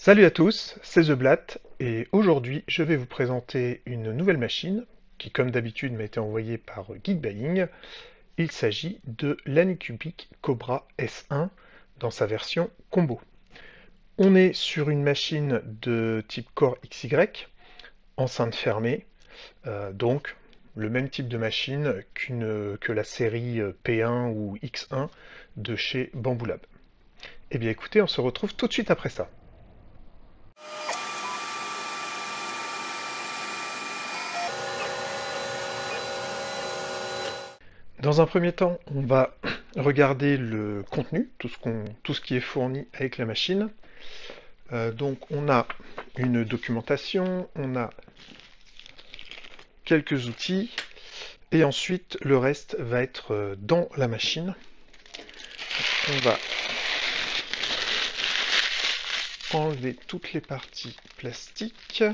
Salut à tous, c'est The Blatt et aujourd'hui je vais vous présenter une nouvelle machine qui comme d'habitude m'a été envoyée par Geekbuying. Il s'agit de l'Anycubic Cobra S1 dans sa version combo. On est sur une machine de type Core XY, enceinte fermée, donc le même type de machine que la série P1 ou X1 de chez Bambu Lab. Eh bien écoutez, on se retrouve tout de suite après ça. Dans un premier temps, on va regarder le contenu, tout ce qui est fourni avec la machine. Donc on a une documentation, on a quelques outils, et ensuite le reste va être dans la machine. On va enlever toutes les parties plastiques.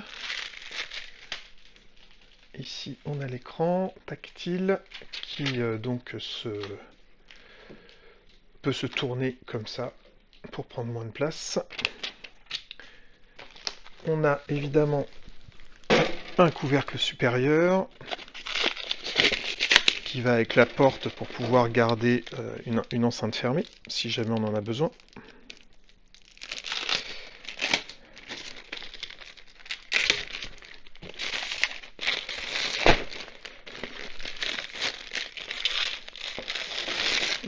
Ici on a l'écran tactile qui peut se tourner comme ça pour prendre moins de place. On a évidemment un couvercle supérieur qui va avec la porte pour pouvoir garder une enceinte fermée si jamais on en a besoin.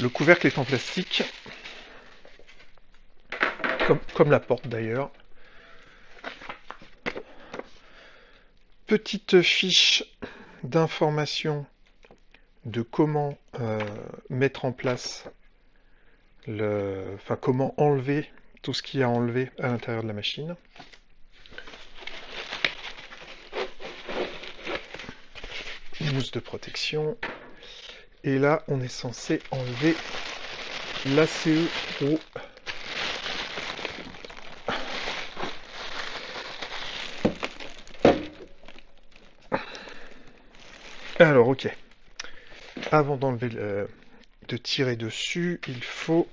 Le couvercle est en plastique, comme la porte d'ailleurs. Petite fiche d'information de comment mettre en place comment enlever tout ce qu'il y a à enlever à l'intérieur de la machine. Une mousse de protection. Et là, on est censé enlever l'ACE Pro. Alors, ok. Avant de tirer dessus, il faut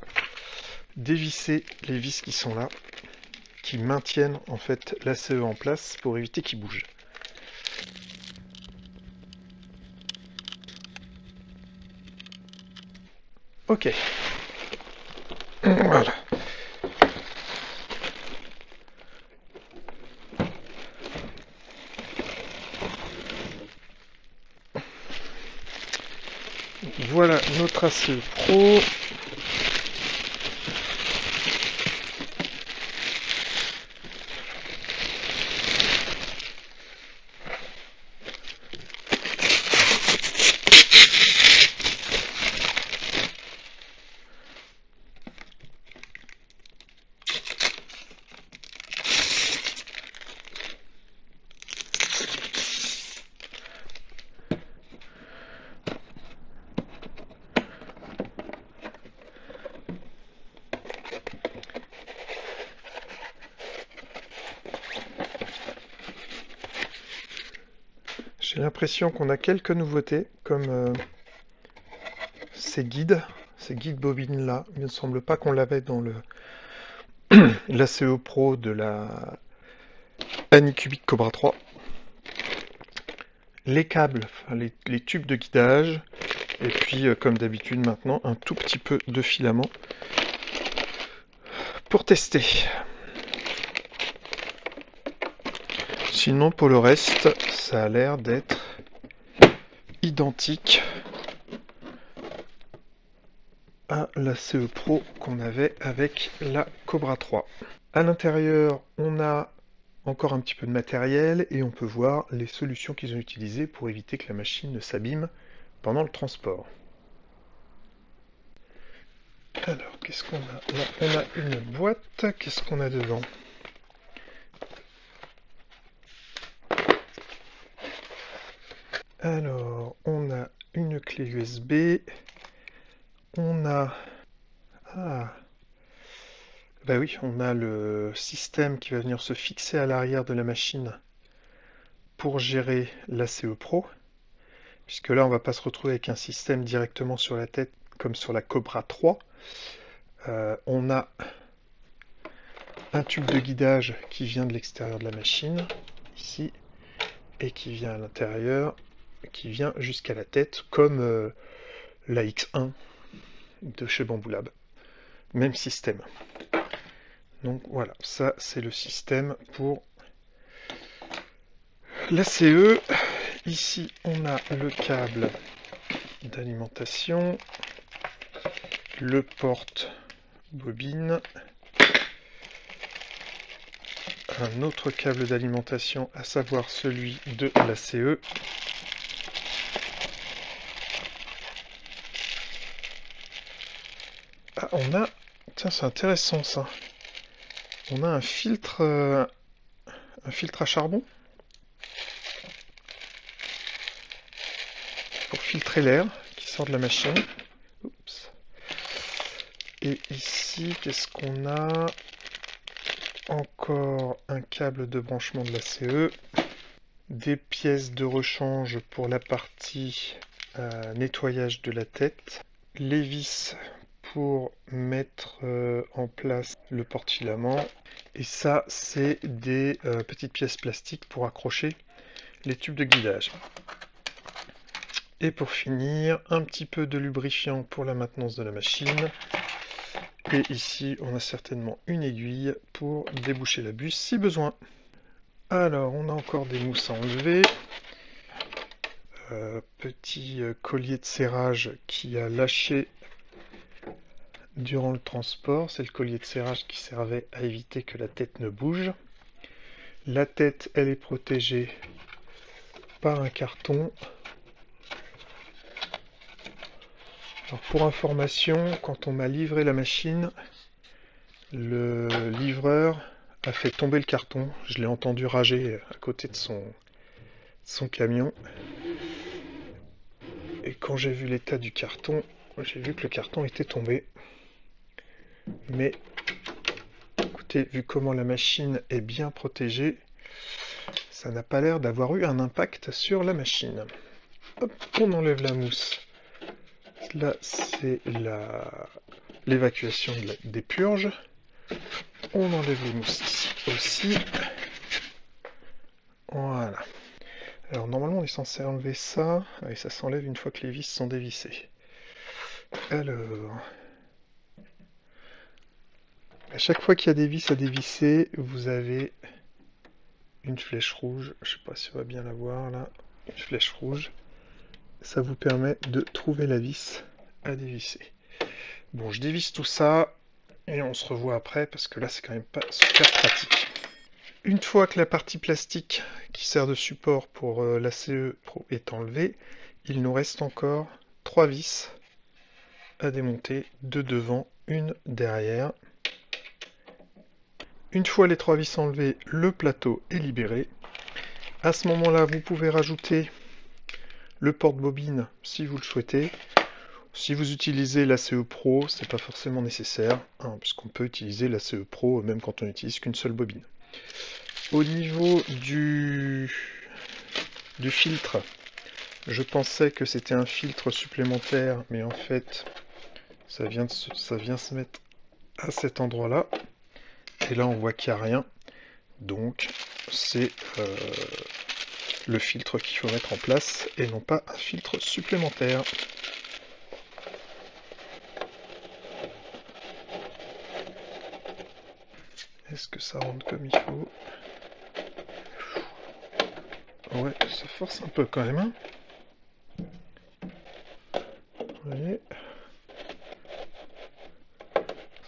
dévisser les vis qui sont là, qui maintiennent en fait l'ACE en place pour éviter qu'il bouge. Ok. Voilà. Voilà notre ACE Pro. J'ai l'impression qu'on a quelques nouveautés, comme ces guides bobines là. Il ne me semble pas qu'on l'avait dans l'ACE Pro de la Anycubic Cobra 3. Les câbles, les tubes de guidage, et puis comme d'habitude maintenant, un tout petit peu de filament pour tester. Sinon pour le reste, ça a l'air d'être identique à la CE Pro qu'on avait avec la Cobra 3. À l'intérieur, on a encore un petit peu de matériel et on peut voir les solutions qu'ils ont utilisées pour éviter que la machine ne s'abîme pendant le transport. Alors, qu'est-ce qu'on a là? On a une boîte, qu'est-ce qu'on a dedans? Alors, on a une clé USB, on a... Ah, bah oui, on a le système qui va venir se fixer à l'arrière de la machine pour gérer l'ACE Pro, puisque là on va pas se retrouver avec un système directement sur la tête comme sur la Cobra 3. On a un tube de guidage qui vient de l'extérieur de la machine, ici, et qui vient à l'intérieur, qui vient jusqu'à la tête, comme la X1 de chez Bambu Lab. Même système. Donc voilà, ça c'est le système pour la CE. Ici on a le câble d'alimentation, le porte-bobine, un autre câble d'alimentation, à savoir celui de la CE. Ah, on a... Tiens, c'est intéressant ça. On a un filtre à charbon pour filtrer l'air qui sort de la machine. Oups. Et ici, qu'est-ce qu'on a? Encore un câble de branchement de la CE, des pièces de rechange pour la partie nettoyage de la tête, les vis pour mettre en place le porte-filament, et ça c'est des petites pièces plastiques pour accrocher les tubes de guidage. Et pour finir, un petit peu de lubrifiant pour la maintenance de la machine. Et ici, on a certainement une aiguille pour déboucher la buse si besoin. Alors, on a encore des mousses à enlever. Petit collier de serrage qui a lâché durant le transport. C'est le collier de serrage qui servait à éviter que la tête ne bouge. La tête, elle est protégée par un carton. Alors, pour information, quand on m'a livré la machine, le livreur a fait tomber le carton. Je l'ai entendu rager à côté de son camion. Et quand j'ai vu l'état du carton, j'ai vu que le carton était tombé. Mais écoutez, vu comment la machine est bien protégée, ça n'a pas l'air d'avoir eu un impact sur la machine. Hop, on enlève la mousse. Là, c'est l'évacuation des purges. On enlève les mousses ici aussi. Voilà. Alors normalement on est censé enlever ça, et ça s'enlève une fois que les vis sont dévissées. Alors... À chaque fois qu'il y a des vis à dévisser, vous avez une flèche rouge. Je ne sais pas si on va bien la voir là. Une flèche rouge. Ça vous permet de trouver la vis à dévisser. Bon, je dévisse tout ça et on se revoit après parce que là c'est quand même pas super pratique. Une fois que la partie plastique qui sert de support pour la CE Pro est enlevée, il nous reste encore 3 vis à démonter, 2 devant, une derrière. Une fois les 3 vis enlevées, le plateau est libéré. À ce moment-là, vous pouvez rajouter le porte-bobine si vous le souhaitez. Si vous utilisez la CE Pro, c'est pas forcément nécessaire, hein, puisqu'on peut utiliser la CE Pro même quand on n'utilise qu'une seule bobine. Au niveau du filtre, je pensais que c'était un filtre supplémentaire, mais en fait, ça vient se mettre à cet endroit-là. Et là, on voit qu'il n'y a rien. Donc, c'est le filtre qu'il faut mettre en place et non pas un filtre supplémentaire. Est-ce que ça rentre comme il faut? Ouais, ça force un peu quand même. Hein. Vous voyez,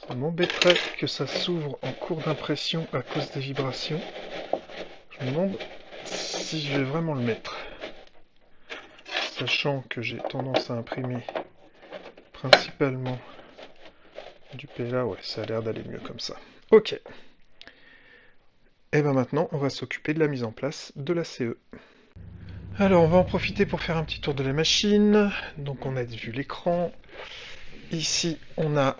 ça m'embêterait que ça s'ouvre en cours d'impression à cause des vibrations. Je me demande si je vais vraiment le mettre. Sachant que j'ai tendance à imprimer principalement du PLA, ouais, ça a l'air d'aller mieux comme ça. Ok. Et bien maintenant, on va s'occuper de la mise en place de la CE. Alors, on va en profiter pour faire un petit tour de la machine. Donc, on a vu l'écran. Ici, on a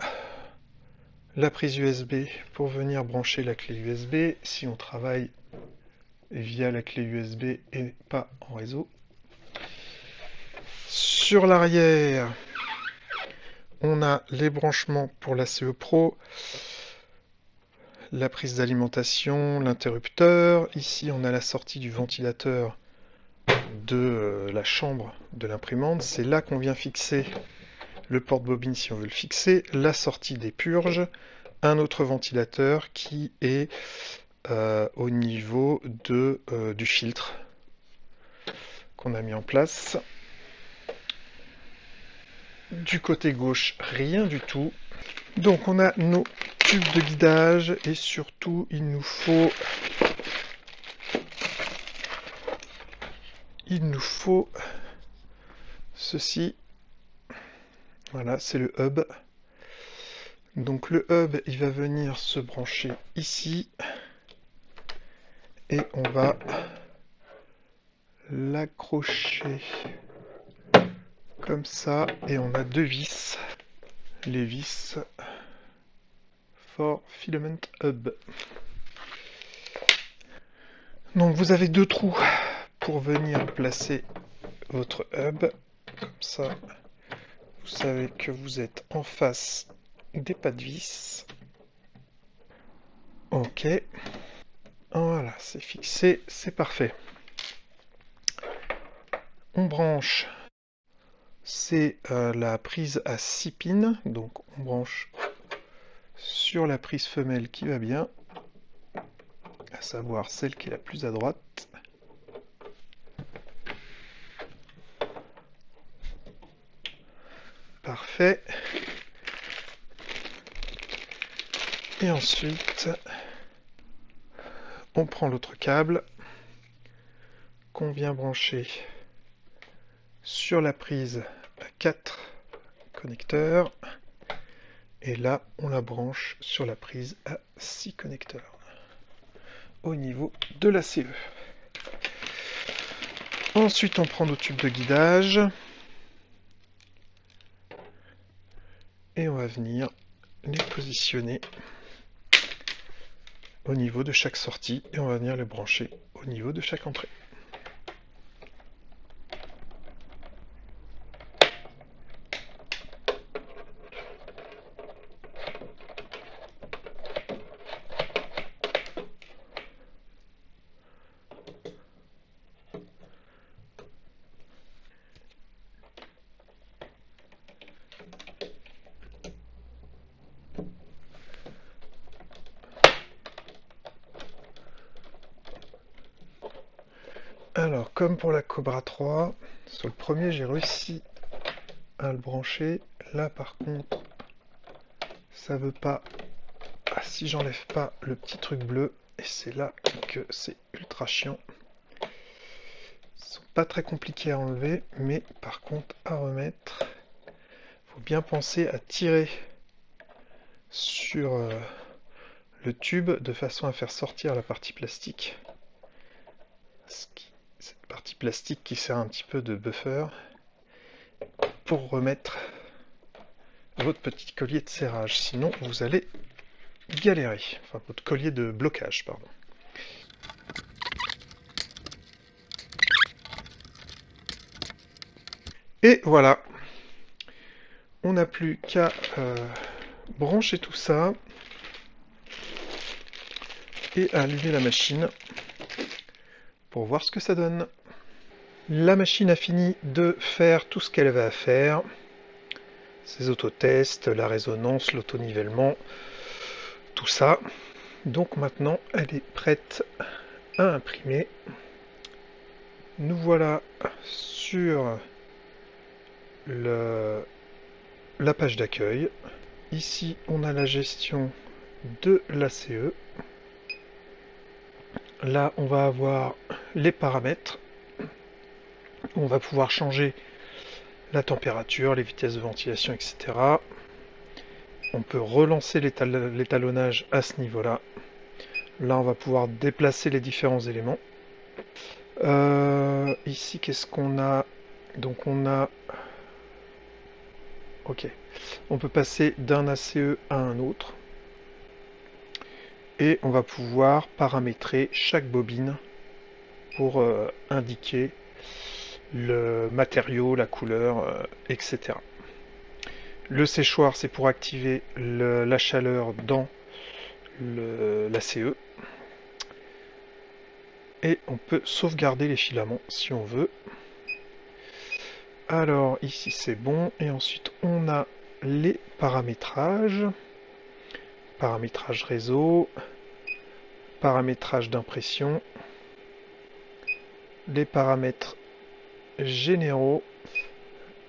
la prise USB pour venir brancher la clé USB si on travaille via la clé USB et pas en réseau. Sur l'arrière, on a les branchements pour la CE Pro, la prise d'alimentation, l'interrupteur. Ici, on a la sortie du ventilateur de la chambre de l'imprimante. C'est là qu'on vient fixer le porte-bobine si on veut le fixer. La sortie des purges. Un autre ventilateur qui est au niveau du filtre qu'on a mis en place. Du côté gauche, rien du tout. Donc on a nos tubes de guidage et surtout il nous faut ceci. Voilà, c'est le hub. Donc le hub, il va venir se brancher ici et on va l'accrocher comme ça et on a deux vis, les vis for filament hub. Donc vous avez deux trous pour venir placer votre hub, comme ça vous savez que vous êtes en face des pas de vis. Ok, voilà, c'est fixé, c'est parfait. On branche, c'est la prise à 6 pins, donc on branche sur la prise femelle qui va bien, à savoir celle qui est la plus à droite. Parfait. Et ensuite, on prend l'autre câble qu'on vient brancher sur la prise à 4 connecteurs. Et là, on la branche sur la prise à 6 connecteurs au niveau de la CE. Ensuite, on prend nos tubes de guidage et on va venir les positionner au niveau de chaque sortie et on va venir les brancher au niveau de chaque entrée. Alors, comme pour la Cobra 3, sur le premier, j'ai réussi à le brancher. Là, par contre, ça veut pas. Ah, si j'enlève pas le petit truc bleu, et c'est là que c'est ultra chiant. Ils sont pas très compliqués à enlever, mais par contre, à remettre. Faut bien penser à tirer sur le tube de façon à faire sortir la partie plastique. Cette partie plastique qui sert un petit peu de buffer pour remettre votre petit collier de serrage. Sinon, vous allez galérer. Enfin, votre collier de blocage, pardon. Et voilà. On n'a plus qu'à brancher tout ça et à allumer la machine pour voir ce que ça donne. La machine a fini de faire tout ce qu'elle avait à faire. Ses autotests, la résonance, l'autonivellement, tout ça. Donc maintenant, elle est prête à imprimer. Nous voilà sur la page d'accueil. Ici, on a la gestion de la CE. Là, on va avoir les paramètres. On va pouvoir changer la température, les vitesses de ventilation, etc. On peut relancer l'étalonnage à ce niveau-là. Là, on va pouvoir déplacer les différents éléments. Ici, qu'est-ce qu'on a? Donc, on a... Ok. On peut passer d'un ACE à un autre. Et on va pouvoir paramétrer chaque bobine pour indiquer le matériau, la couleur, etc. Le séchoir, c'est pour activer la chaleur dans la CE. Et on peut sauvegarder les filaments si on veut. Alors ici c'est bon, et ensuite on a les paramétrages. Paramétrage réseau, paramétrage d'impression, les paramètres généraux.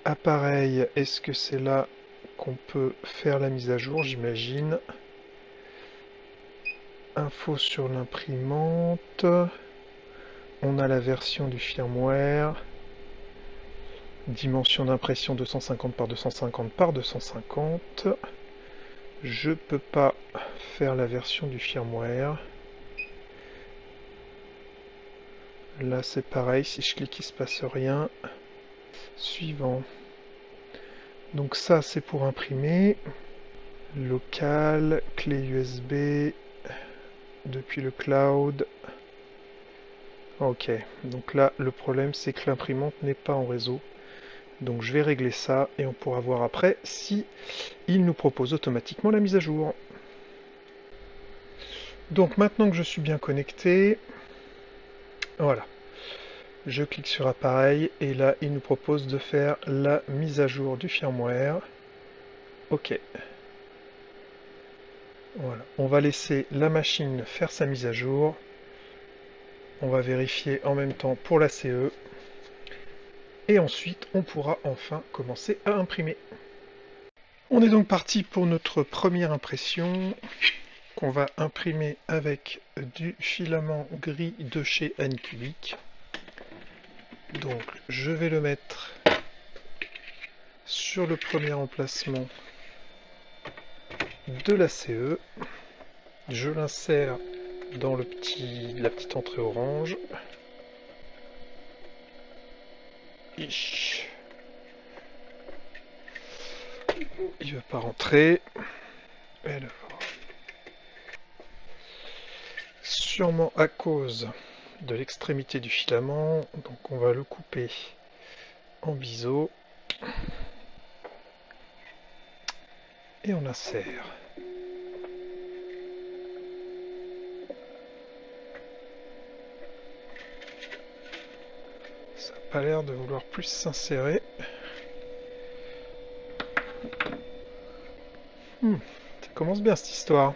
Appareil, est-ce que c'est là qu'on peut faire la mise à jour, j'imagine. Info sur l'imprimante. On a la version du firmware. Dimension d'impression 250 par 250 par 250. Je peux pas faire la version du firmware. Là c'est pareil, si je clique il se passe rien. Suivant. Donc ça c'est pour imprimer. Local, clé USB, depuis le cloud. Ok, donc là le problème c'est que l'imprimante n'est pas en réseau. Donc je vais régler ça et on pourra voir après si il nous propose automatiquement la mise à jour. Donc maintenant que je suis bien connecté, voilà. Je clique sur appareil et là il nous propose de faire la mise à jour du firmware. Ok. Voilà. On va laisser la machine faire sa mise à jour. On va vérifier en même temps pour la CE. Et ensuite on pourra enfin commencer à imprimer. On est donc parti pour notre première impression qu'on va imprimer avec du filament gris de chez Anycubic. Donc je vais le mettre sur le premier emplacement de la CE. Je l'insère dans la petite entrée orange. Il ne veut pas rentrer. Alors, sûrement à cause de l'extrémité du filament, donc on va le couper en biseau et on insère. Ça n'a pas l'air de vouloir plus s'insérer. Ça commence bien cette histoire.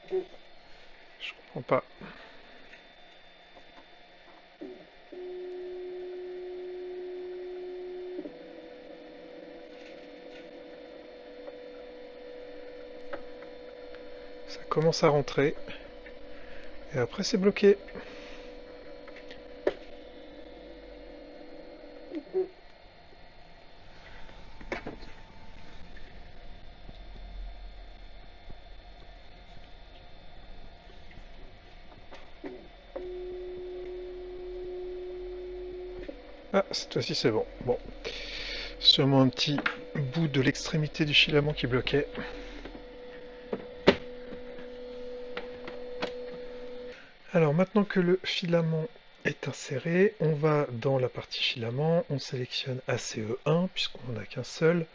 Je comprends pas. Ça commence à rentrer. Et après c'est bloqué. Ah, cette fois-ci c'est bon. Bon. Sûrement un petit bout de l'extrémité du filament qui bloquait. Alors maintenant que le filament est inséré, on va dans la partie filament, on sélectionne ACE1 puisqu'on n'en a qu'un seul,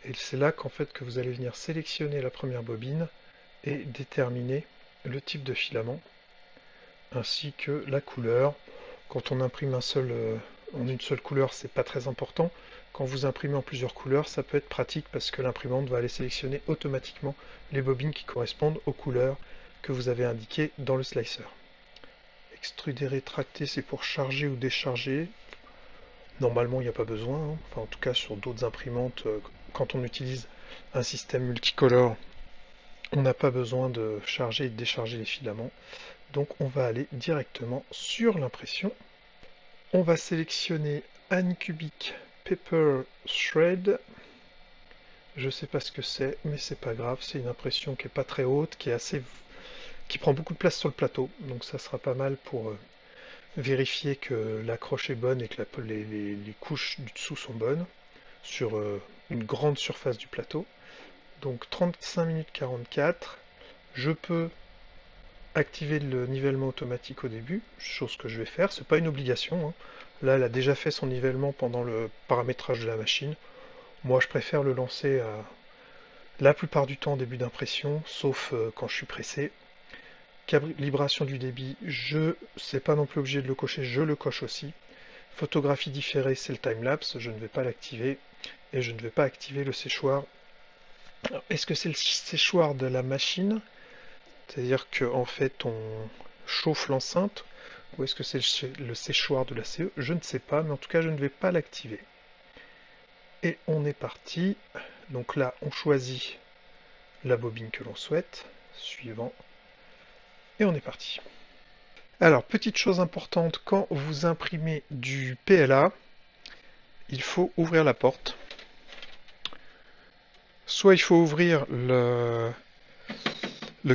et c'est là qu'en fait que vous allez venir sélectionner la première bobine et déterminer le type de filament ainsi que la couleur. Quand on imprime en une seule couleur, c'est pas très important. Quand vous imprimez en plusieurs couleurs, ça peut être pratique parce que l'imprimante va aller sélectionner automatiquement les bobines qui correspondent aux couleurs que vous avez indiquées dans le slicer. Extruder rétracter, c'est pour charger ou décharger. Normalement, il n'y a pas besoin. Enfin, en tout cas, sur d'autres imprimantes, quand on utilise un système multicolore, on n'a pas besoin de charger et de décharger les filaments. Donc, on va aller directement sur l'impression. On va sélectionner Anycubic Paper Thread. Je ne sais pas ce que c'est, mais c'est pas grave. C'est une impression qui n'est pas très haute, qui prend beaucoup de place sur le plateau. Donc, ça sera pas mal pour vérifier que l'accroche est bonne et que les couches du dessous sont bonnes sur une grande surface du plateau. Donc 35 minutes 44, je peux activer le nivellement automatique au début, chose que je vais faire, c'est pas une obligation. Là, elle a déjà fait son nivellement pendant le paramétrage de la machine. Moi, je préfère le lancer la plupart du temps en début d'impression, sauf quand je suis pressé. Calibration du débit, je sais pas non plus obligé de le cocher, je le coche aussi. Photographie différée, c'est le timelapse, je ne vais pas l'activer. Et je ne vais pas activer le séchoir. Est-ce que c'est le séchoir de la machine? C'est-à-dire qu'en fait on chauffe l'enceinte, ou est-ce que c'est le séchoir de la CE? Je ne sais pas, mais en tout cas je ne vais pas l'activer. Et on est parti. Donc là on choisit la bobine que l'on souhaite, suivant, et on est parti. Alors petite chose importante, quand vous imprimez du PLA, il faut ouvrir la porte. Soit il faut ouvrir le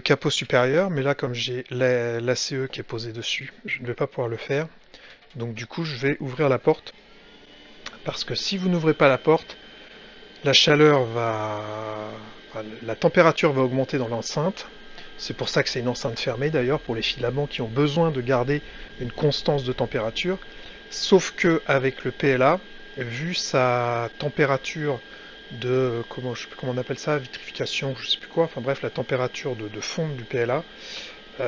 capot supérieur, mais là comme j'ai la CE qui est posée dessus, je ne vais pas pouvoir le faire. Donc du coup je vais ouvrir la porte, parce que si vous n'ouvrez pas la porte, la chaleur va... la température va augmenter dans l'enceinte. C'est pour ça que c'est une enceinte fermée d'ailleurs, pour les filaments qui ont besoin de garder une constance de température. Sauf que avec le PLA, vu sa température de, comment on appelle ça, vitrification, je sais plus quoi, enfin bref, la température de fonte du PLA,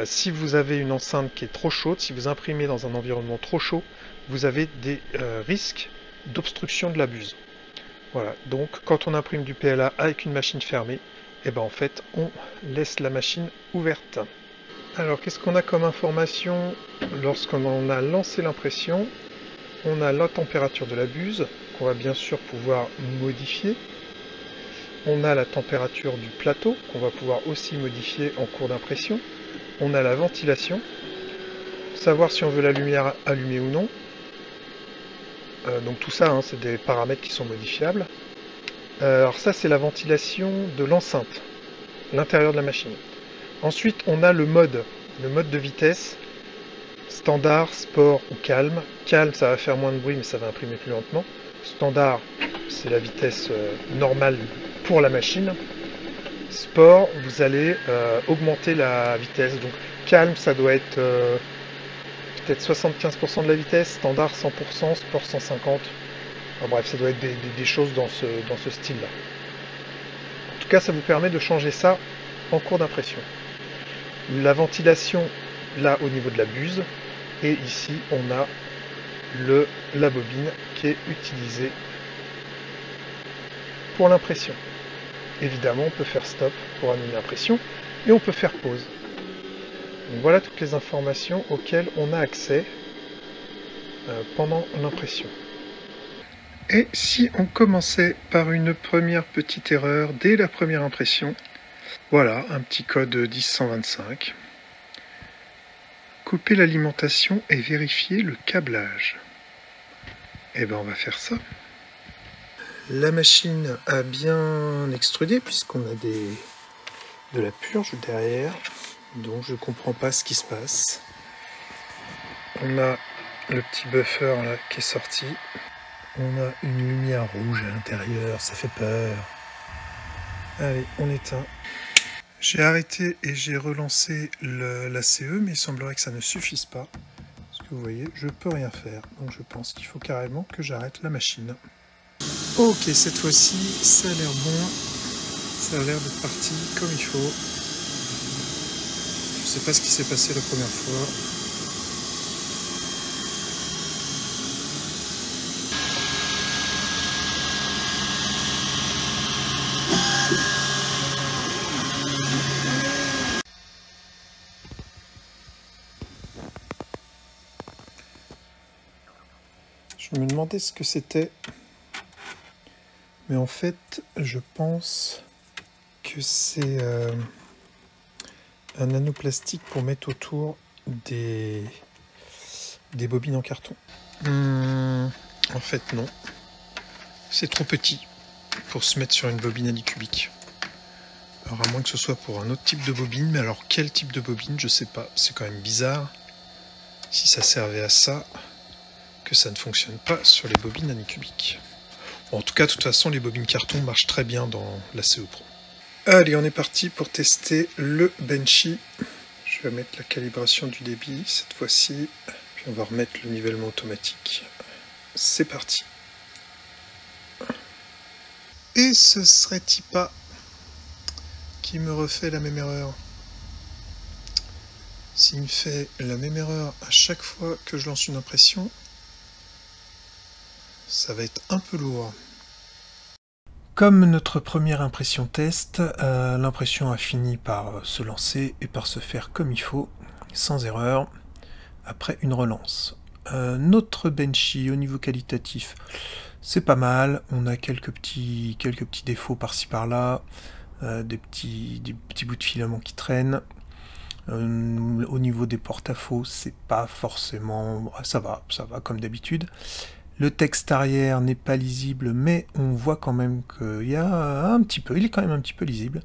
si vous avez une enceinte qui est trop chaude, si vous imprimez dans un environnement trop chaud, vous avez des risques d'obstruction de la buse. Voilà, donc quand on imprime du PLA avec une machine fermée, et ben en fait on laisse la machine ouverte. Alors qu'est-ce qu'on a comme information lorsqu'on a lancé l'impression? On a la température de la buse, qu'on va bien sûr pouvoir modifier. On a la température du plateau, qu'on va pouvoir aussi modifier en cours d'impression. On a la ventilation, savoir si on veut la lumière allumée ou non. Donc tout ça, hein, c'est des paramètres qui sont modifiables. Alors ça, c'est la ventilation de l'enceinte, l'intérieur de la machine. Ensuite, on a le mode de vitesse, standard, sport ou calme. Calme, ça va faire moins de bruit, mais ça va imprimer plus lentement. Standard, c'est la vitesse normale pour la machine. Sport, vous allez augmenter la vitesse. Donc calme, ça doit être peut-être 75% de la vitesse, standard 100%, sport 150%. Enfin, bref, ça doit être des choses dans ce style-là. En tout cas, ça vous permet de changer ça en cours d'impression. La ventilation, là, au niveau de la buse. Et ici, on a la bobine qui est utilisée pour l'impression. Évidemment, on peut faire stop pour annuler l'impression et on peut faire pause. Donc voilà toutes les informations auxquelles on a accès pendant l'impression. Et si on commençait par une première petite erreur dès la première impression, voilà un petit code 10125. Couper l'alimentation et vérifier le câblage. Et bien on va faire ça. La machine a bien extrudé puisqu'on a de la purge derrière, donc je ne comprends pas ce qui se passe. On a le petit buffer là qui est sorti. On a une lumière rouge à l'intérieur, ça fait peur. Allez, on éteint. J'ai arrêté et j'ai relancé la CE, mais il semblerait que ça ne suffise pas. Parce que vous voyez, je ne peux rien faire. Donc je pense qu'il faut carrément que j'arrête la machine. Ok, cette fois-ci, ça a l'air bon. Ça a l'air d'être parti comme il faut. Je ne sais pas ce qui s'est passé la première fois. Je me demandais ce que c'était. Mais en fait, je pense que c'est un anneau plastique pour mettre autour des bobines en carton. En fait, non. C'est trop petit pour se mettre sur une bobine anycubique. Alors, à moins que ce soit pour un autre type de bobine, mais alors quel type de bobine, je sais pas. C'est quand même bizarre, si ça servait à ça, que ça ne fonctionne pas sur les bobines anycubiques. Bon, en tout cas, de toute façon, les bobines carton marchent très bien dans la CE Pro. Allez, on est parti pour tester le Benchy. Je vais mettre la calibration du débit cette fois-ci, puis on va remettre le nivellement automatique. C'est parti. Et ce serait-il pas qui me refait la même erreur. S'il me fait la même erreur à chaque fois que je lance une impression, ça va être un peu lourd. Comme notre première impression test, l'impression a fini par se lancer et par se faire comme il faut, sans erreur, après une relance. Notre Benchy au niveau qualitatif, c'est pas mal. On a quelques petits défauts par-ci par-là, des petits bouts de filament qui traînent. Au niveau des porte-à-faux, c'est pas forcément... ça va comme d'habitude. Le texte arrière n'est pas lisible, mais on voit quand même qu'il y a un petit peu, il est quand même un petit peu lisible.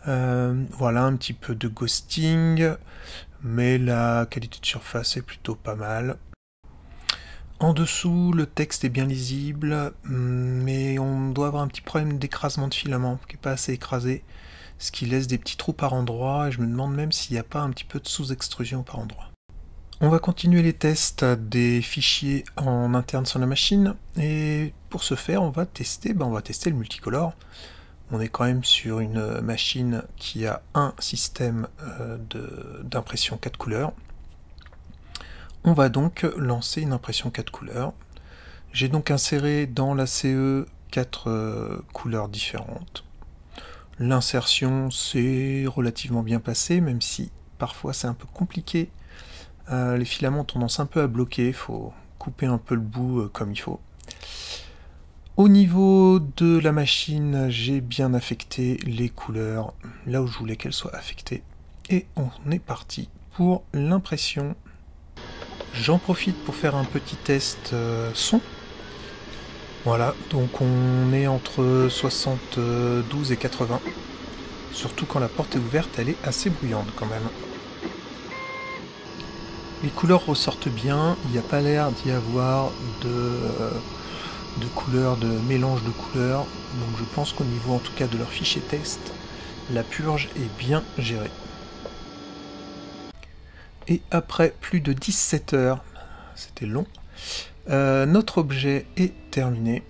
Voilà, un petit peu de ghosting, mais la qualité de surface est plutôt pas mal. En dessous, le texte est bien lisible, mais on doit avoir un petit problème d'écrasement de filament, qui n'est pas assez écrasé, ce qui laisse des petits trous par endroit, et je me demande même s'il n'y a pas un petit peu de sous-extrusion par endroit. On va continuer les tests des fichiers en interne sur la machine, et pour ce faire, on va tester le multicolore. On est quand même sur une machine qui a un système d'impression 4 couleurs. On va donc lancer une impression 4 couleurs. J'ai donc inséré dans la CE 4 couleurs différentes. L'insertion s'est relativement bien passée, même si parfois c'est un peu compliqué. Les filaments ont tendance un peu à bloquer, il faut couper un peu le bout comme il faut. Au niveau de la machine, j'ai bien affecté les couleurs là où je voulais qu'elles soient affectées. Et on est parti pour l'impression. J'en profite pour faire un petit test son. Voilà, donc on est entre 72 et 80. Surtout quand la porte est ouverte, elle est assez bruyante quand même. Les couleurs ressortent bien, il n'y a pas l'air d'y avoir de couleurs, de mélange de couleurs. Donc je pense qu'au niveau en tout cas de leur fichier test, la purge est bien gérée. Et après plus de 17 heures, c'était long, notre objet est terminé.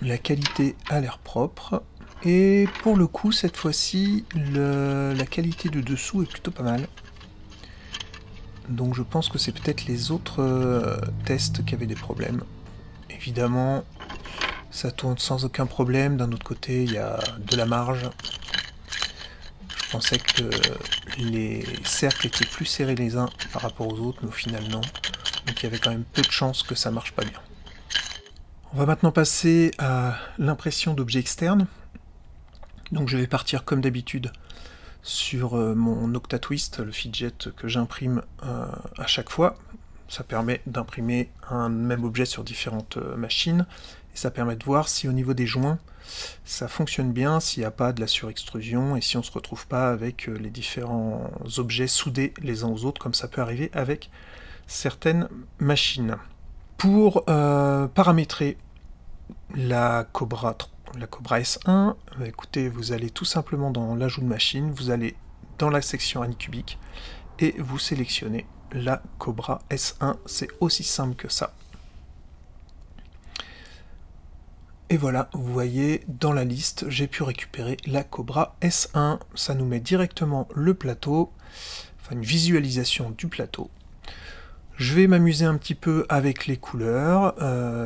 La qualité a l'air propre. Et pour le coup, cette fois-ci, la qualité de dessous est plutôt pas mal. Donc je pense que c'est peut-être les autres tests qui avaient des problèmes. Évidemment, ça tourne sans aucun problème. D'un autre côté, il y a de la marge. Je pensais que les cercles étaient plus serrés les uns par rapport aux autres, mais au final non. Donc il y avait quand même peu de chances que ça marche pas bien. On va maintenant passer à l'impression d'objets externes. Donc je vais partir comme d'habitude sur mon Octatwist, le fidget que j'imprime à chaque fois. Ça permet d'imprimer un même objet sur différentes machines, et ça permet de voir si au niveau des joints, ça fonctionne bien, s'il n'y a pas de la surextrusion, et si on ne se retrouve pas avec les différents objets soudés les uns aux autres, comme ça peut arriver avec certaines machines. Pour paramétrer la Cobra S1, écoutez, vous allez tout simplement dans l'ajout de machine, vous allez dans la section Anycubic et vous sélectionnez la Cobra S1, c'est aussi simple que ça. Et voilà, vous voyez, dans la liste, j'ai pu récupérer la Cobra S1, ça nous met directement le plateau, enfin une visualisation du plateau. Je vais m'amuser un petit peu avec les couleurs,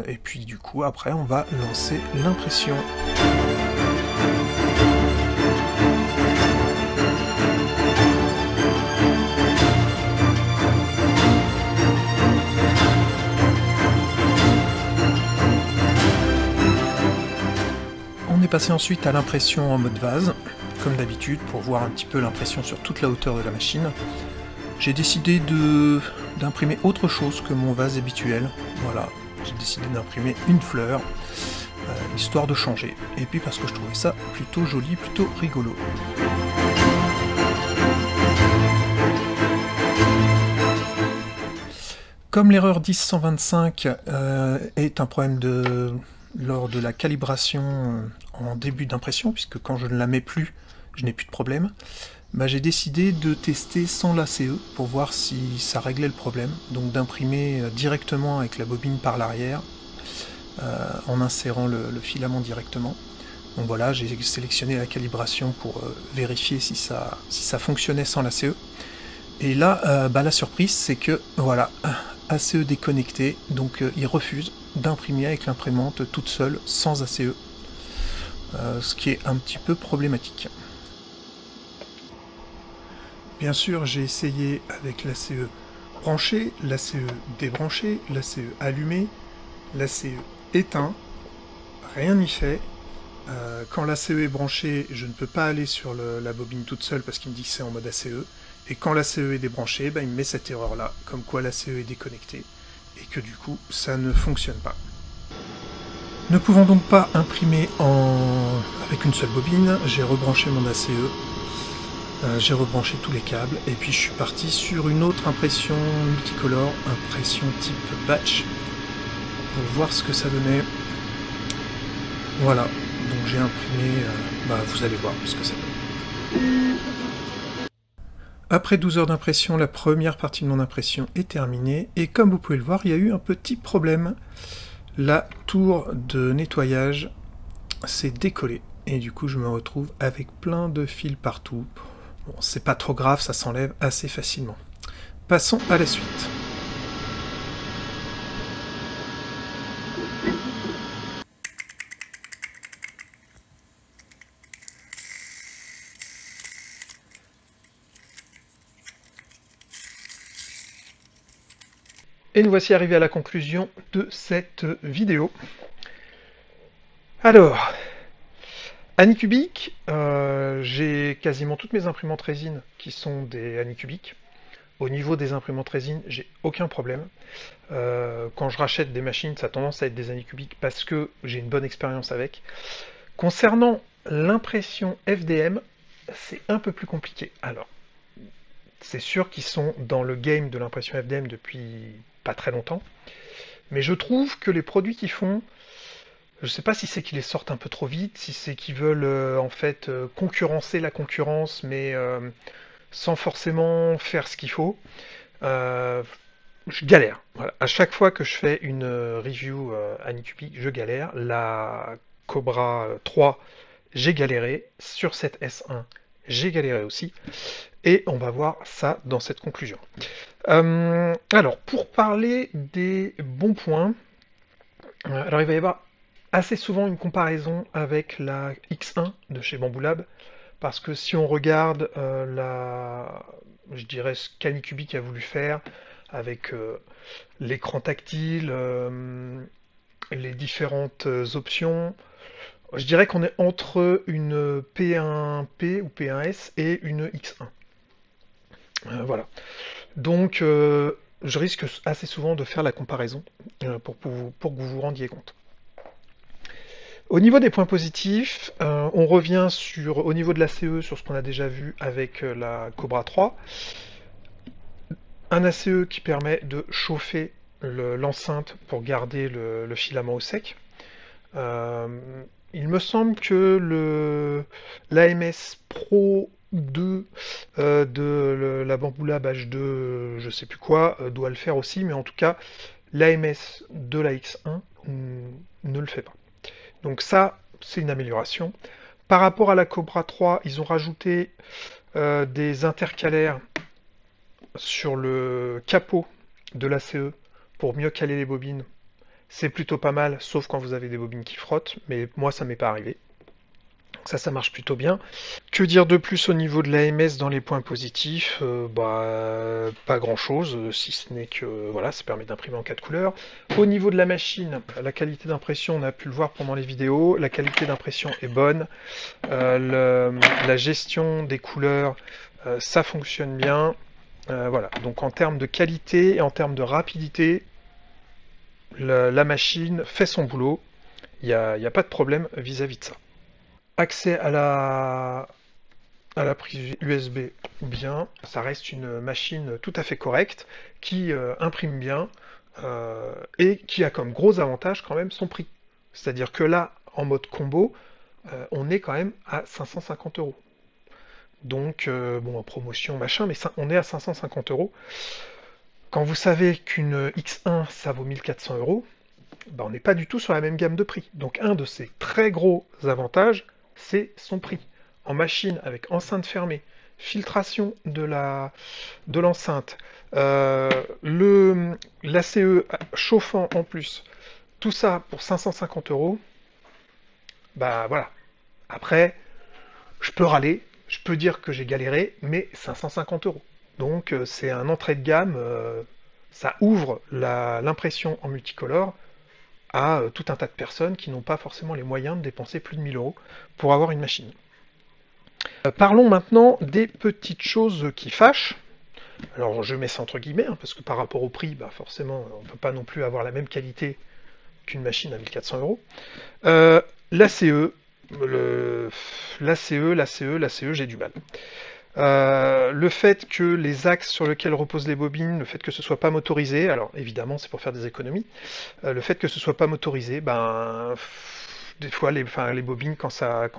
et puis du coup, après, on va lancer l'impression. On est passé ensuite à l'impression en mode vase, comme d'habitude, pour voir un petit peu l'impression sur toute la hauteur de la machine. J'ai décidé d'imprimer autre chose que mon vase habituel. Voilà, j'ai décidé d'imprimer une fleur, histoire de changer. Et puis parce que je trouvais ça plutôt joli, plutôt rigolo. Comme l'erreur 10125 est un problème lors de la calibration en début d'impression, puisque quand je ne la mets plus, je n'ai plus de problème, bah, j'ai décidé de tester sans la CE pour voir si ça réglait le problème, donc d'imprimer directement avec la bobine par l'arrière, en insérant le filament directement. Donc voilà, j'ai sélectionné la calibration pour vérifier si ça fonctionnait sans l'ACE. Et là, la surprise, c'est que, voilà, ACE déconnecté, donc il refuse d'imprimer avec l'imprimante toute seule, sans ACE, ce qui est un petit peu problématique. Bien sûr, j'ai essayé avec l'ACE branché, l'ACE débranché, l'ACE allumé, l'ACE éteint, rien n'y fait. Quand l'ACE est branché, je ne peux pas aller sur la bobine toute seule parce qu'il me dit que c'est en mode ACE. Et quand l'ACE est débranché, il me met cette erreur-là, comme quoi l'ACE est déconnecté, et que du coup, ça ne fonctionne pas. Ne pouvant donc pas imprimer avec une seule bobine, j'ai rebranché mon ACE, j'ai rebranché tous les câbles, et puis je suis parti sur une autre impression multicolore, impression type batch, pour voir ce que ça donnait. Voilà, donc j'ai imprimé, vous allez voir ce que ça donne. Après 12 heures d'impression, la première partie de mon impression est terminée, et comme vous pouvez le voir, il y a eu un petit problème. La tour de nettoyage s'est décollée, et du coup je me retrouve avec plein de fils partout. Bon, c'est pas trop grave, ça s'enlève assez facilement. Passons à la suite. Et nous voici arrivés à la conclusion de cette vidéo. Alors, Anycubic, j'ai quasiment toutes mes imprimantes résine qui sont des Anycubic. Au niveau des imprimantes résine, j'ai aucun problème. Quand je rachète des machines, ça a tendance à être des Anycubic parce que j'ai une bonne expérience avec. Concernant l'impression FDM, c'est un peu plus compliqué. Alors, c'est sûr qu'ils sont dans le game de l'impression FDM depuis pas très longtemps, mais je trouve que les produits qu'ils font, je sais pas si c'est qu'ils les sortent un peu trop vite, si c'est qu'ils veulent en fait concurrencer la concurrence, mais sans forcément faire ce qu'il faut. Je galère. Voilà. À chaque fois que je fais une review Anycubic, je galère. La Cobra 3, j'ai galéré. Sur cette S1, j'ai galéré aussi. Et on va voir ça dans cette conclusion. Alors, pour parler des bons points, alors il va y avoir assez souvent une comparaison avec la X1 de chez Bambu Lab, parce que si on regarde je dirais ce qu'Anycubic a voulu faire, avec l'écran tactile, les différentes options, je dirais qu'on est entre une P1P ou P1S et une X1. Voilà. Donc, je risque assez souvent de faire la comparaison pour que vous vous rendiez compte. Au niveau des points positifs, on revient au niveau de la CE sur ce qu'on a déjà vu avec la Cobra 3. Un ACE qui permet de chauffer l'enceinte pour garder le filament au sec. Il me semble que l'AMS Pro 2 de la Bambu Lab H2, je sais plus quoi, doit le faire aussi, mais en tout cas, l'AMS de la X1 ne le fait pas. Donc ça, c'est une amélioration. Par rapport à la Cobra 3, ils ont rajouté des intercalaires sur le capot de l'ACE pour mieux caler les bobines. C'est plutôt pas mal, sauf quand vous avez des bobines qui frottent, mais moi ça m'est pas arrivé. Ça marche plutôt bien. Que dire de plus au niveau de l'AMS dans les points positifs? Pas grand chose, si ce n'est que voilà, ça permet d'imprimer en 4 couleurs. Au niveau de la machine, la qualité d'impression, on a pu le voir pendant les vidéos, la qualité d'impression est bonne. La gestion des couleurs, ça fonctionne bien. Voilà, donc en termes de qualité et en termes de rapidité, la machine fait son boulot. Il n'y a pas de problème vis-à-vis de ça. Accès à la prise USB, bien, ça reste une machine tout à fait correcte, qui imprime bien, et qui a comme gros avantage quand même son prix. C'est-à-dire que là, en mode combo, on est quand même à 550 €. Donc, bon, en promotion, machin, mais on est à 550 €. Quand vous savez qu'une X1, ça vaut 1400 €, ben, on n'est pas du tout sur la même gamme de prix. Donc un de ses très gros avantages, c'est son prix. En machine avec enceinte fermée, filtration de l'enceinte, l'ACE chauffant en plus, tout ça pour 550 euros, bah voilà. Après, je peux râler, je peux dire que j'ai galéré, mais 550 euros. Donc c'est un entrée de gamme, ça ouvre l'impression en multicolore à tout un tas de personnes qui n'ont pas forcément les moyens de dépenser plus de 1000 euros pour avoir une machine. Parlons maintenant des petites choses qui fâchent. Alors je mets ça entre guillemets, hein, parce que par rapport au prix, bah, forcément, on ne peut pas non plus avoir la même qualité qu'une machine à 1400 euros. L'ACE, l'ACE, j'ai du mal. Le fait que les axes sur lesquels reposent les bobines, le fait que ce soit pas motorisé, alors évidemment c'est pour faire des économies, le fait que ce soit pas motorisé, ben des fois les bobines quand ça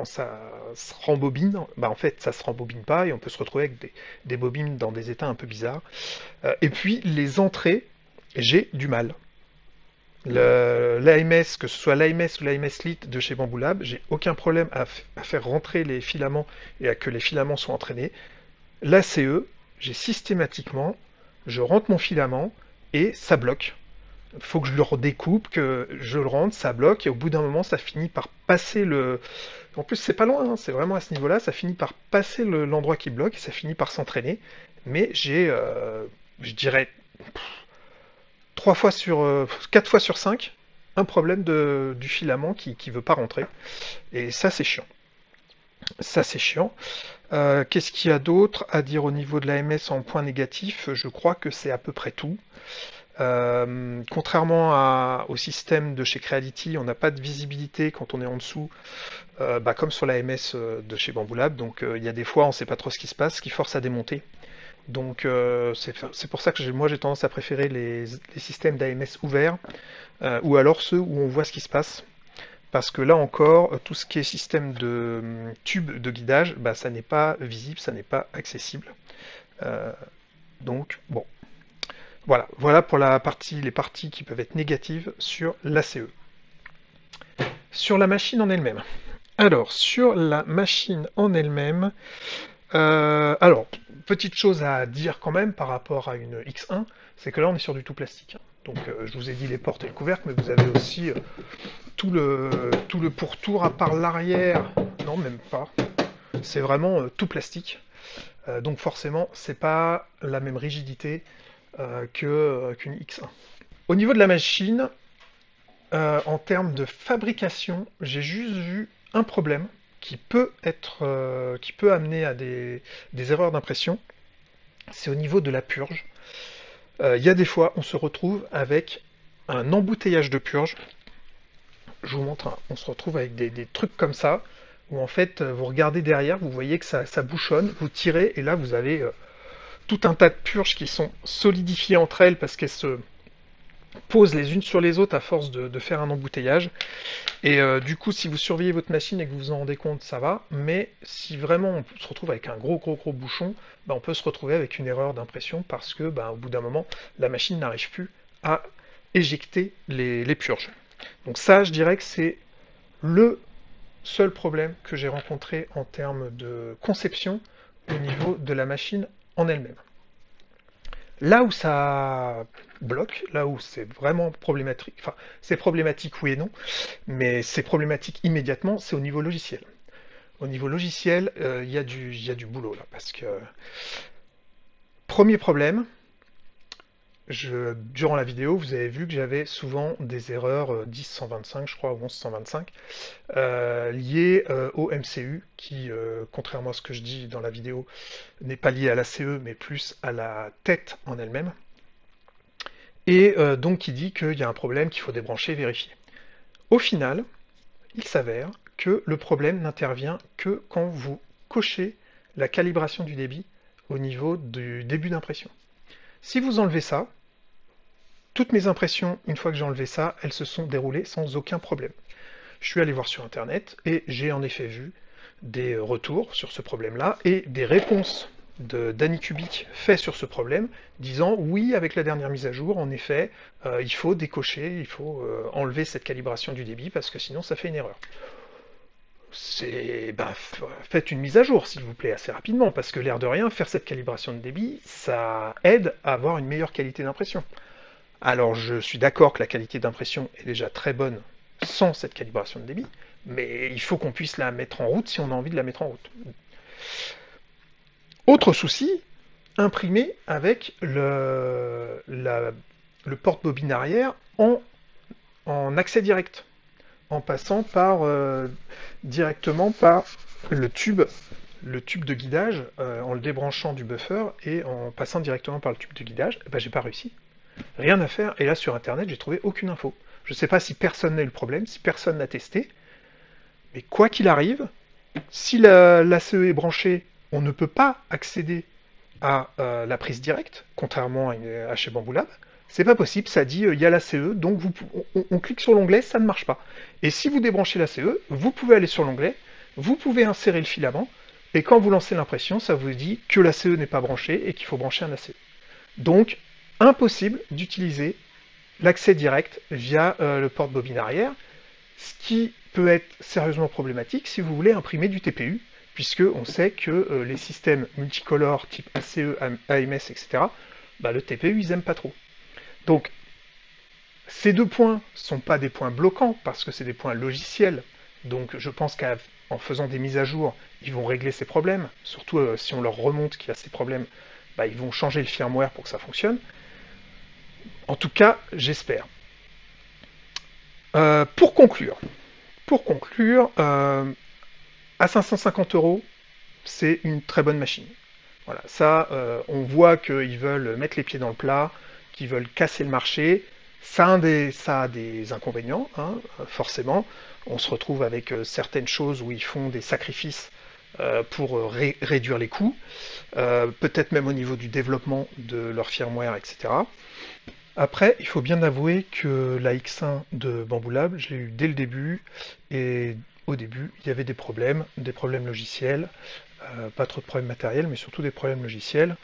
se rembobine, ben en fait ça se rembobine pas et on peut se retrouver avec des bobines dans des états un peu bizarres. Et puis les entrées, j'ai du mal. L'AMS, que ce soit l'AMS ou l'AMS Lite de chez Bamboo Lab, j'ai aucun problème à faire rentrer les filaments et à que les filaments soient entraînés. L'ACE, j'ai systématiquement, je rentre mon filament et ça bloque. Il faut que je le redécoupe, que je le rentre, ça bloque, et au bout d'un moment, ça finit par passer le... En plus, c'est pas loin, hein, c'est vraiment à ce niveau-là, ça finit par passer l'endroit qui bloque, et ça finit par s'entraîner. Mais j'ai, je dirais, 4 fois sur 5, un problème du filament qui veut pas rentrer. Et ça, c'est chiant. Ça, c'est chiant. Qu'est-ce qu'il y a d'autre à dire au niveau de l'AMS en point négatif? Je crois que c'est à peu près tout. Contrairement au système de chez Creality, on n'a pas de visibilité quand on est en dessous, bah, comme sur l'AMS de chez Bamboo Lab. Donc il y a des fois on ne sait pas trop ce qui se passe, ce qui force à démonter. Donc c'est pour ça que moi j'ai tendance à préférer les systèmes d'AMS ouverts, ou alors ceux où on voit ce qui se passe. Parce que là encore, tout ce qui est système de tube de guidage, bah, ça n'est pas visible, ça n'est pas accessible. Donc bon, voilà pour les parties qui peuvent être négatives sur l'ACE. Sur la machine en elle-même. Alors, sur la machine en elle-même, alors, petite chose à dire quand même par rapport à une X1, c'est que là on est sur du tout plastique. Donc je vous ai dit les portes et le couvercle, mais vous avez aussi tout le pourtour à part l'arrière. Non, même pas. C'est vraiment tout plastique. Donc forcément, c'est pas la même rigidité qu'une X1. Au niveau de la machine, en termes de fabrication, j'ai juste vu un problème qui peut amener à des erreurs d'impression. C'est au niveau de la purge. Il y a des fois, on se retrouve avec un embouteillage de purge. Je vous montre, hein, on se retrouve avec des trucs comme ça, où en fait, vous regardez derrière, vous voyez que ça bouchonne, vous tirez, et là, vous avez tout un tas de purges qui sont solidifiées entre elles parce qu'elles se posent les unes sur les autres à force de faire un embouteillage. Et du coup, si vous surveillez votre machine et que vous vous en rendez compte, ça va. Mais si vraiment on se retrouve avec un gros bouchon, bah, on peut se retrouver avec une erreur d'impression parce que, bah, au bout d'un moment, la machine n'arrive plus à éjecter les purges. Donc ça, je dirais que c'est le seul problème que j'ai rencontré en termes de conception au niveau de la machine en elle-même. Là où ça bloque, là où c'est vraiment problématique, enfin c'est problématique oui et non, mais c'est problématique immédiatement, c'est au niveau logiciel. Au niveau logiciel, il y a du boulot là, parce que premier problème, durant la vidéo, vous avez vu que j'avais souvent des erreurs 10.125, je crois, ou 11.125, liées au MCU, qui, contrairement à ce que je dis dans la vidéo, n'est pas lié à la CE, mais plus à la tête en elle-même. Et donc qui dit qu'il y a un problème qu'il faut débrancher, vérifier. Au final, il s'avère que le problème n'intervient que quand vous cochez la calibration du débit au niveau du début d'impression. Si vous enlevez ça, toutes mes impressions, une fois que j'ai enlevé ça, elles se sont déroulées sans aucun problème. Je suis allé voir sur internet et j'ai en effet vu des retours sur ce problème-là et des réponses d'Anycubic fait sur ce problème, disant oui, avec la dernière mise à jour, en effet, il faut décocher, il faut enlever cette calibration du débit parce que sinon ça fait une erreur. Faites une mise à jour, s'il vous plaît, assez rapidement, parce que l'air de rien, faire cette calibration de débit, ça aide à avoir une meilleure qualité d'impression. Alors je suis d'accord que la qualité d'impression est déjà très bonne sans cette calibration de débit, mais il faut qu'on puisse la mettre en route si on a envie de la mettre en route. Autre souci, imprimer avec le porte-bobine arrière en accès direct, en passant directement par le tube de guidage, en le débranchant du buffer et en passant directement par le tube de guidage. Ben, j'ai pas réussi. Rien à faire, et là sur internet j'ai trouvé aucune info. Je ne sais pas si personne n'a eu le problème, si personne n'a testé, mais quoi qu'il arrive, si l'ACE est branchée, on ne peut pas accéder à la prise directe, contrairement à chez Bambu Lab. C'est pas possible, ça dit il y a l'ACE, donc on clique sur l'onglet, ça ne marche pas. Et si vous débranchez l'ACE, vous pouvez aller sur l'onglet, vous pouvez insérer le filament, et quand vous lancez l'impression, ça vous dit que l'ACE n'est pas branché et qu'il faut brancher un ACE. Donc, impossible d'utiliser l'accès direct via le porte-bobine arrière, ce qui peut être sérieusement problématique si vous voulez imprimer du TPU, puisque on sait que les systèmes multicolores type ACE, AMS, etc., bah, le TPU, ils n'aiment pas trop. Donc, ces deux points ne sont pas des points bloquants, parce que c'est des points logiciels. Donc, je pense qu'en faisant des mises à jour, ils vont régler ces problèmes. Surtout si on leur remonte qu'il y a ces problèmes, bah, ils vont changer le firmware pour que ça fonctionne. En tout cas, j'espère. Pour conclure, à 550 €, c'est une très bonne machine. Voilà, ça, on voit qu'ils veulent mettre les pieds dans le plat, qu'ils veulent casser le marché. Ça a des inconvénients, hein, forcément. On se retrouve avec certaines choses où ils font des sacrifices pour réduire les coûts, peut-être même au niveau du développement de leur firmware, etc. Après, il faut bien avouer que la X1 de Bambu Lab, je l'ai eu dès le début, et au début, il y avait des problèmes logiciels, pas trop de problèmes matériels, mais surtout des problèmes logiciels.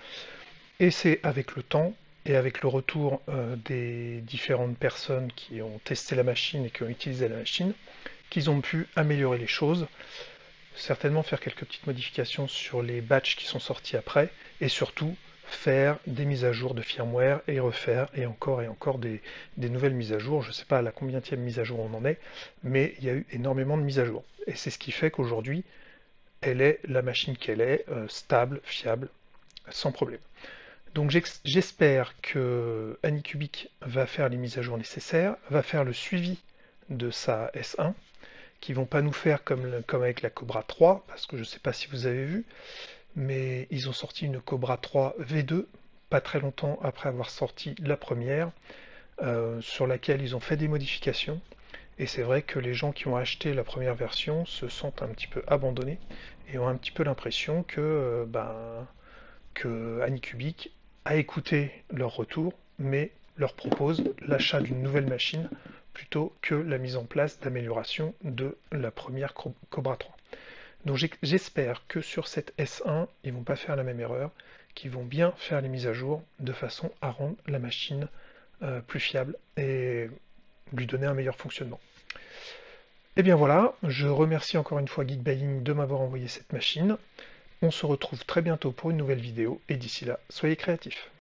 Et c'est avec le temps et avec le retour des différentes personnes qui ont testé la machine et qui ont utilisé la machine, qu'ils ont pu améliorer les choses, certainement faire quelques petites modifications sur les batchs qui sont sortis après, et surtout faire des mises à jour de firmware et refaire et encore des nouvelles mises à jour. Je ne sais pas à la combienième mise à jour on en est, mais il y a eu énormément de mises à jour. Et c'est ce qui fait qu'aujourd'hui, elle est la machine qu'elle est, stable, fiable, sans problème. Donc j'espère que Anycubic va faire les mises à jour nécessaires, va faire le suivi de sa S1, qui vont pas nous faire comme avec la Cobra 3, parce que je ne sais pas si vous avez vu, mais ils ont sorti une Cobra 3 V2, pas très longtemps après avoir sorti la première, sur laquelle ils ont fait des modifications, et c'est vrai que les gens qui ont acheté la première version se sentent un petit peu abandonnés, et ont un petit peu l'impression que Anycubic a écouté leur retour, mais leur propose l'achat d'une nouvelle machine plutôt que la mise en place d'amélioration de la première Cobra 3. Donc j'espère que sur cette S1, ils ne vont pas faire la même erreur, qu'ils vont bien faire les mises à jour de façon à rendre la machine plus fiable et lui donner un meilleur fonctionnement. Et bien voilà, je remercie encore une fois Geekbuying de m'avoir envoyé cette machine. On se retrouve très bientôt pour une nouvelle vidéo, et d'ici là, soyez créatifs.